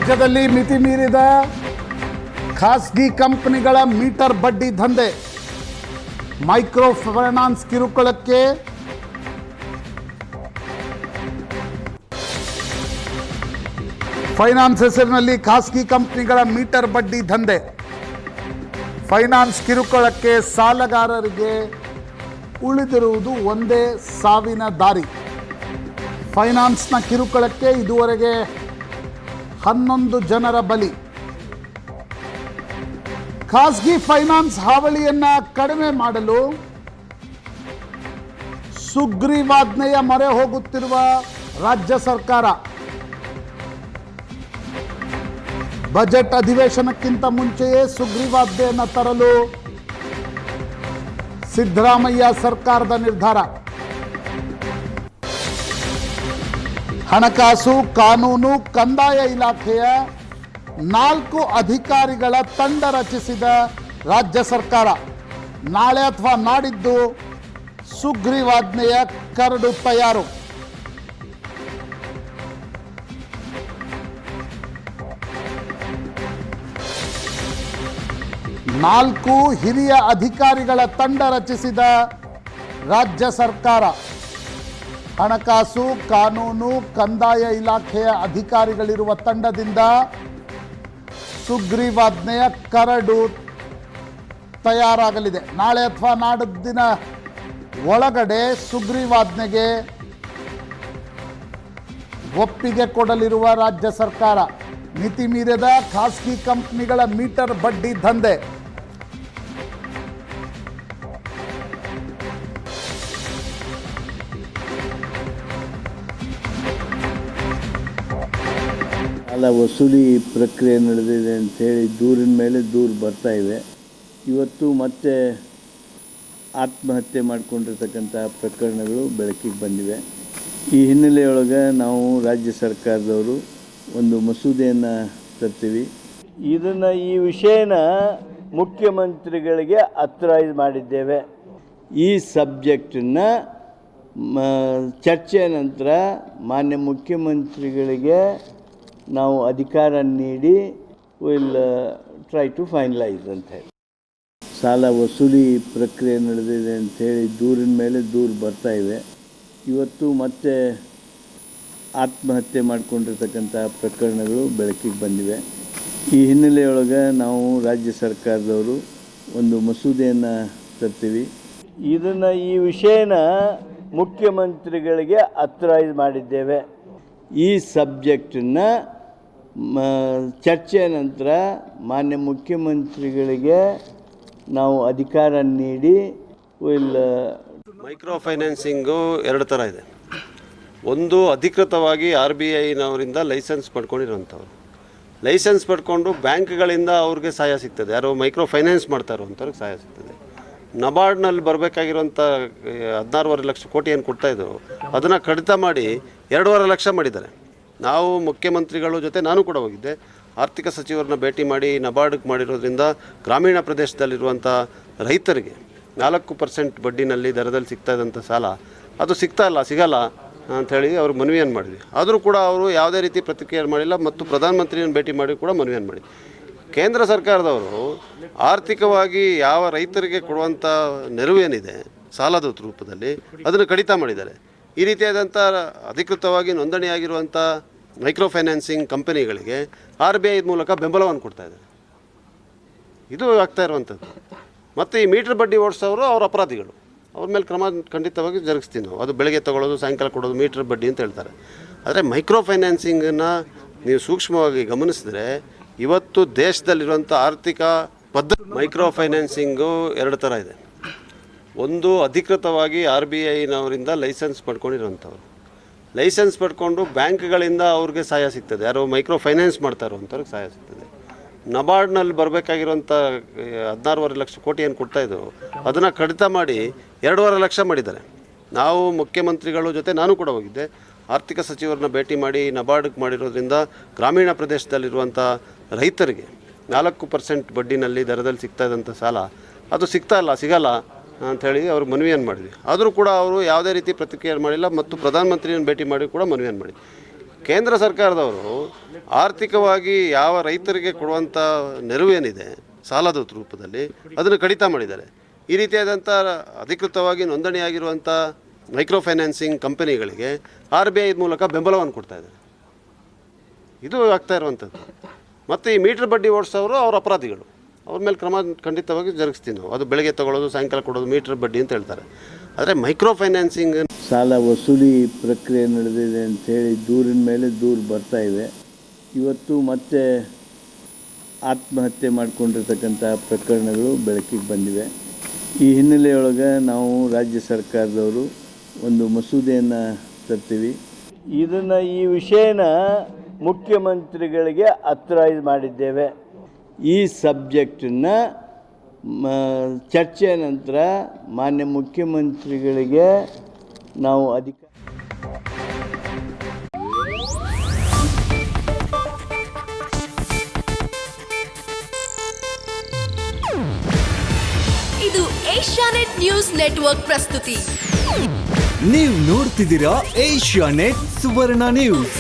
ರಾಜ್ಯದಲ್ಲಿ ಮಿತಿ ಮೀರಿದ ಖಾಸಗಿ ಕಂಪನಿಗಳ ಮೀಟರ್ ಬಡ್ಡಿ ದಂಧೆ, ಮೈಕ್ರೋ ಫೈನಾನ್ಸ್ ಕಿರುಕುಳಕ್ಕೆ ಫೈನಾನ್ಸ್ ಹೆಸರಿನಲ್ಲಿ ಖಾಸಗಿ ಕಂಪನಿಗಳ ಮೀಟರ್ ಬಡ್ಡಿ ದಂಧೆ, ಫೈನಾನ್ಸ್ ಕಿರುಕುಳಕ್ಕೆ ಸಾಲಗಾರರಿಗೆ ಉಳಿದಿರುವುದು ಒಂದೇ ಸಾವಿನ ದಾರಿ. ಫೈನಾನ್ಸ್ನ ಕಿರುಕುಳಕ್ಕೆ ಇದುವರೆಗೆ 11 ಜನರ ಬಲಿ. ಖಾಸಗಿ ಫೈನಾನ್ಸ್ ಹಾವಳಿಯನ್ನು ಕಡಿಮೆ ಮಾಡಲು ಸುಗ್ರೀವಾಜ್ಞೆಯ ಮೊರೆ ಹೋಗುತ್ತಿರುವ ರಾಜ್ಯ ಸರ್ಕಾರ ಬಜೆಟ್ ಅಧಿವೇಶನಕ್ಕಿಂತ ಮುಂಚೆಯೇ ಸುಗ್ರೀವಾಜ್ಞೆಯನ್ನು ತರಲು ಸಿದ್ದರಾಮಯ್ಯ ಸರ್ಕಾರದ ನಿರ್ಧಾರ. ಹಣಕಾಸು, ಕಾನೂನು, ಕಂದಾಯ ಇಲಾಖೆಯ 4 ಅಧಿಕಾರಿಗಳ ತಂಡ ರಚಿಸಿದ ರಾಜ್ಯ ಸರ್ಕಾರ ನಾಳೆ ಅಥವಾ ನಾಡಿದ್ದು ಸುಗ್ರೀವಾಜ್ಞೆಯ ಕರಡು ತಯಾರು. ನಾಲ್ಕು ಹಿರಿಯ ಅಧಿಕಾರಿಗಳ ತಂಡ ರಚಿಸಿದ ರಾಜ್ಯ ಸರ್ಕಾರ ಹಣಕಾಸು, ಕಾನೂನು, ಕಂದಾಯ ಇಲಾಖೆಯ ಅಧಿಕಾರಿಗಳಿರುವ ತಂಡದಿಂದ ಸುಗ್ರೀವಾಜ್ಞೆಯ ಕರಡು ತಯಾರಾಗಲಿದೆ. ನಾಳೆ ಅಥವಾ ನಾಡಿದ್ದಿನ ಒಳಗಡೆ ಸುಗ್ರೀವಾಜ್ಞೆಗೆ ಒಪ್ಪಿಗೆ ಕೊಡಲಿರುವ ರಾಜ್ಯ ಸರ್ಕಾರ. ಮಿತಿ ಮೀರಿದ ಖಾಸಗಿ ಕಂಪನಿಗಳ ಮೀಟರ್ ಬಡ್ಡಿ ದಂಧೆ, ಸಾಲ ವಸೂಲಿ ಪ್ರಕ್ರಿಯೆ ನಡೆದಿದೆ ಅಂಥೇಳಿ ದೂರಿನ ಮೇಲೆ ದೂರು ಬರ್ತಾ ಇವೆ. ಇವತ್ತು ಮತ್ತೆ ಆತ್ಮಹತ್ಯೆ ಮಾಡಿಕೊಂಡಿರ್ತಕ್ಕಂಥ ಪ್ರಕರಣಗಳು ಬೆಳಕಿಗೆ ಬಂದಿವೆ. ಈ ಹಿನ್ನೆಲೆಯೊಳಗೆ ನಾವು ರಾಜ್ಯ ಸರ್ಕಾರದವರು ಒಂದು ಮಸೂದೆಯನ್ನು ತರ್ತೀವಿ. ಈ ವಿಷಯನ ಮುಖ್ಯಮಂತ್ರಿಗಳಿಗೆ ಅಥರೈಸ್ ಮಾಡಿದ್ದೇವೆ. ಈ ಸಬ್ಜೆಕ್ಟನ್ನು ಚರ್ಚೆಯ ನಂತರ ಮಾನ್ಯ ಮುಖ್ಯಮಂತ್ರಿಗಳಿಗೆ ನಾವು ಅಧಿಕಾರ ನೀಡಿ ವಿಲ್ ಟ್ರೈ ಟು ಫೈನಲೈಸ್ ಅಂತ ಹೇಳಿ. ಸಾಲ ವಸೂಲಿ ಪ್ರಕ್ರಿಯೆ ನಡೆದಿದೆ ಅಂಥೇಳಿ ದೂರಿನ ಮೇಲೆ ದೂರು ಬರ್ತಾ ಇವೆ. ಇವತ್ತು ಮತ್ತೆ ಆತ್ಮಹತ್ಯೆ ಮಾಡಿಕೊಂಡಿರ್ತಕ್ಕಂಥ ಪ್ರಕರಣಗಳು ಬೆಳಕಿಗೆ ಬಂದಿವೆ. ಈ ಹಿನ್ನೆಲೆಯೊಳಗೆ ನಾವು ರಾಜ್ಯ ಸರ್ಕಾರದವರು ಒಂದು ಮಸೂದೆಯನ್ನು ತರ್ತೀವಿ. ಈ ವಿಷಯನ ಮುಖ್ಯಮಂತ್ರಿಗಳಿಗೆ ಅಥರೈಸ್ ಮಾಡಿದ್ದೇವೆ. ಈ ಸಬ್ಜೆಕ್ಟನ್ನು ಚರ್ಚೆಯ ನಂತರ ಮಾನ್ಯ ಮುಖ್ಯಮಂತ್ರಿಗಳಿಗೆ ನಾವು ಅಧಿಕಾರ ನೀಡಿ ವಿಲ್ ಮೈಕ್ರೋ ಫೈನಾನ್ಸಿಂಗು 2 ಥರ ಇದೆ. ಒಂದು ಅಧಿಕೃತವಾಗಿ RBIನವರಿಂದ ಲೈಸೆನ್ಸ್ ಪಡ್ಕೊಂಡಿರೋಂಥವ್ರು, ಲೈಸೆನ್ಸ್ ಪಡ್ಕೊಂಡು ಬ್ಯಾಂಕ್ಗಳಿಂದ ಅವ್ರಿಗೆ ಸಹಾಯ ಸಿಗ್ತದೆ. ಯಾರು ಮೈಕ್ರೋ ಫೈನಾನ್ಸ್ ಮಾಡ್ತಾ ಇರೋವಂಥವ್ರಿಗೆ ಸಹಾಯ ಸಿಗ್ತದೆ. ನಬಾರ್ಡ್ನಲ್ಲಿ ಬರಬೇಕಾಗಿರೋಂಥ 16.5 ಲಕ್ಷ ಕೋಟಿ ಏನು ಕೊಡ್ತಾಯಿದ್ರು ಅದನ್ನು ಕಡಿತ ಮಾಡಿ 2.5 ಲಕ್ಷ ಮಾಡಿದ್ದಾರೆ. ನಾವು ಮುಖ್ಯಮಂತ್ರಿಗಳ ಜೊತೆ ನಾನು ಕೂಡ ಹೋಗಿದ್ದೆ, ಆರ್ಥಿಕ ಸಚಿವರನ್ನ ಭೇಟಿ ಮಾಡಿ ನಬಾರ್ಡ್ಗೆ ಮಾಡಿರೋದ್ರಿಂದ ಗ್ರಾಮೀಣ ಪ್ರದೇಶದಲ್ಲಿರುವಂಥ ರೈತರಿಗೆ 4% ಬಡ್ಡಿನಲ್ಲಿ ದರದಲ್ಲಿ ಸಿಗ್ತಾ ಇದ್ದಂಥ ಸಾಲ ಅದು ಸಿಗಲ್ಲ ಅಂಥೇಳಿ ಅವ್ರಿಗೆ ಮನವಿಯನ್ನು ಮಾಡಿದ್ವಿ. ಆದರೂ ಕೂಡ ಅವರು ಯಾವುದೇ ರೀತಿ ಪ್ರತಿಕ್ರಿಯೆ ಮಾಡಿಲ್ಲ ಮತ್ತು ಪ್ರಧಾನಮಂತ್ರಿಯನ್ನು ಭೇಟಿ ಮಾಡಿ ಕೂಡ ಮನವಿಯನ್ನು ಮಾಡಿದ್ವಿ. ಕೇಂದ್ರ ಸರ್ಕಾರದವರು ಆರ್ಥಿಕವಾಗಿ ಯಾವ ರೈತರಿಗೆ ಕೊಡುವಂಥ ನೆರವೇನಿದೆ ಸಾಲದ ರೂಪದಲ್ಲಿ ಅದನ್ನು ಕಡಿತ ಮಾಡಿದ್ದಾರೆ. ಈ ರೀತಿಯಾದಂಥ ಅಧಿಕೃತವಾಗಿ ನೋಂದಣಿಯಾಗಿರುವಂಥ ಮೈಕ್ರೋ ಫೈನಾನ್ಸಿಂಗ್ ಕಂಪನಿಗಳಿಗೆ RBI ಮೂಲಕ ಬೆಂಬಲವನ್ನು ಕೊಡ್ತಾಯಿದ್ದಾರೆ. ಇದು ಆಗ್ತಾ ಇರುವಂಥದ್ದು. ಮತ್ತು ಈ ಮೀಟರ್ ಬಡ್ಡಿ ಓಡಿಸೋರು ಅವ್ರ ಅಪರಾಧಿಗಳು, ಅವ್ರ ಮೇಲೆ ಕ್ರಮ ಖಂಡಿತವಾಗಿ ಜರುಗಿಸ್ತೀವಿ ನಾವು. ಅದು ಬೆಳಗ್ಗೆ ತೊಗೊಳ್ಳೋದು, ಸಾಯಂಕಾಲ ಕೊಡೋದು ಮೀಟರ್ ಬಡ್ಡಿ ಅಂತ ಹೇಳ್ತಾರೆ. ಆದರೆ ಮೈಕ್ರೋ ಫೈನಾನ್ಸಿಂಗನ್ನು ನೀವು ಸೂಕ್ಷ್ಮವಾಗಿ ಗಮನಿಸಿದ್ರೆ ಇವತ್ತು ದೇಶದಲ್ಲಿರುವಂಥ ಆರ್ಥಿಕ ಪದ್ಧತಿ ಮೈಕ್ರೋ ಫೈನಾನ್ಸಿಂಗು 2 ಥರ ಇದೆ. ಒಂದು ಅಧಿಕೃತವಾಗಿ RBIನವರಿಂದ ಲೈಸೆನ್ಸ್ ಪಡ್ಕೊಂಡಿರೋಂಥವ್ರು, ಲೈಸೆನ್ಸ್ ಪಡ್ಕೊಂಡು ಬ್ಯಾಂಕ್ಗಳಿಂದ ಅವ್ರಿಗೆ ಸಹಾಯ ಸಿಗ್ತದೆ. ಯಾರು ಮೈಕ್ರೋ ಫೈನಾನ್ಸ್ ಮಾಡ್ತಾ ಇರೋವಂಥವ್ರಿಗೆ ಸಹಾಯ ಸಿಗ್ತದೆ. ನಬಾರ್ಡ್ನಲ್ಲಿ ಬರಬೇಕಾಗಿರೋಂಥ 16.5 ಲಕ್ಷ ಕೋಟಿ ಏನು ಕೊಡ್ತಾಯಿದ್ರು ಅದನ್ನು ಕಡಿತ ಮಾಡಿ 2.5 ಲಕ್ಷ ಮಾಡಿದ್ದಾರೆ. ನಾವು ಮುಖ್ಯಮಂತ್ರಿಗಳ ಜೊತೆ ನಾನು ಕೂಡ ಹೋಗಿದ್ದೆ, ಆರ್ಥಿಕ ಸಚಿವರನ್ನ ಭೇಟಿ ಮಾಡಿ ನಬಾರ್ಡ್ಗೆ ಮಾಡಿರೋದ್ರಿಂದ ಗ್ರಾಮೀಣ ಪ್ರದೇಶದಲ್ಲಿರುವಂಥ ರೈತರಿಗೆ 4% ಬಡ್ಡಿನಲ್ಲಿ ದರದಲ್ಲಿ ಸಿಗ್ತಾ ಇದ್ದಂಥ ಸಾಲ ಅದು ಸಿಗಲ್ಲ ಅಂಥೇಳಿ ಅವ್ರಿಗೆ ಮನವಿಯನ್ನು ಮಾಡಿದ್ವಿ. ಆದರೂ ಕೂಡ ಅವರು ಯಾವುದೇ ರೀತಿ ಪ್ರತಿಕ್ರಿಯೆ ಮಾಡಿಲ್ಲ ಮತ್ತು ಪ್ರಧಾನಮಂತ್ರಿಯನ್ನು ಭೇಟಿ ಮಾಡಿ ಕೂಡ ಮನವಿಯನ್ನು ಮಾಡಿದ್ವಿ. ಕೇಂದ್ರ ಸರ್ಕಾರದವರು ಆರ್ಥಿಕವಾಗಿ ಯಾವ ರೈತರಿಗೆ ಕೊಡುವಂಥ ನೆರವೇನಿದೆ ಸಾಲದ ರೂಪದಲ್ಲಿ ಅದನ್ನು ಕಡಿತ ಮಾಡಿದ್ದಾರೆ. ಈ ರೀತಿಯಾದಂಥ ಅಧಿಕೃತವಾಗಿ ನೋಂದಣಿಯಾಗಿರುವಂಥ ಮೈಕ್ರೋ ಫೈನಾನ್ಸಿಂಗ್ ಕಂಪನಿಗಳಿಗೆ RBI ಮೂಲಕ ಬೆಂಬಲವನ್ನು ಕೊಡ್ತಾ ಇದ್ದಾರೆ. ಇದು ಆಗ್ತಾ ಇರುವಂಥದ್ದು. ಮತ್ತು ಈ ಮೀಟರ್ ಬಡ್ಡಿ ಓಡಿಸೋರು ಅವ್ರ ಅಪರಾಧಿಗಳು, ಅವ್ರ ಮೇಲೆ ಕ್ರಮ ಖಂಡಿತವಾಗಿ ಜರುಗಿಸ್ತೀವಿ ನಾವು. ಅದು ಬೆಳಗ್ಗೆ ತೊಗೊಳ್ಳೋದು ಸಾಯಂಕಾಲ ಕೊಡೋದು ಮೀಟರ್ ಬಡ್ಡಿ ಅಂತ ಹೇಳ್ತಾರೆ. ಆದರೆ ಮೈಕ್ರೋ ಫೈನಾನ್ಸಿಂಗ್ ಸಾಲ ವಸೂಲಿ ಪ್ರಕ್ರಿಯೆ ನಡೆದಿದೆ ಅಂಥೇಳಿ ದೂರಿನ ಮೇಲೆ ದೂರು ಬರ್ತಾ ಇವೆ. ಇವತ್ತು ಮತ್ತೆ ಆತ್ಮಹತ್ಯೆ ಮಾಡಿಕೊಂಡಿರ್ತಕ್ಕಂಥ ಪ್ರಕರಣಗಳು ಬೆಳಕಿಗೆ ಬಂದಿವೆ. ಈ ಹಿನ್ನೆಲೆಯೊಳಗೆ ನಾವು ರಾಜ್ಯ ಸರ್ಕಾರದವರು ಒಂದು ಮಸೂದೆಯನ್ನು ತರ್ತೀವಿ. ಈ ವಿಷಯನ ಮುಖ್ಯಮಂತ್ರಿಗಳಿಗೆ ಅಥರೈಸ್ ಮಾಡಿದ್ದೇವೆ. ಈ ಸಬ್ಜೆಕ್ಟನ್ನು ಚರ್ಚೆಯ ನಂತರ ಮಾನ್ಯ ಮುಖ್ಯಮಂತ್ರಿಗಳಿಗೆ ನಾವು ಇದು ಏಷ್ಯಾನೆಟ್ ನ್ಯೂಸ್ ನೆಟ್ವರ್ಕ್ ಪ್ರಸ್ತುತಿ. ನೀವು ನೋಡ್ತಿದ್ದೀರಾ ಏಷ್ಯಾನೆಟ್ ಸುವರ್ಣ ನ್ಯೂಸ್.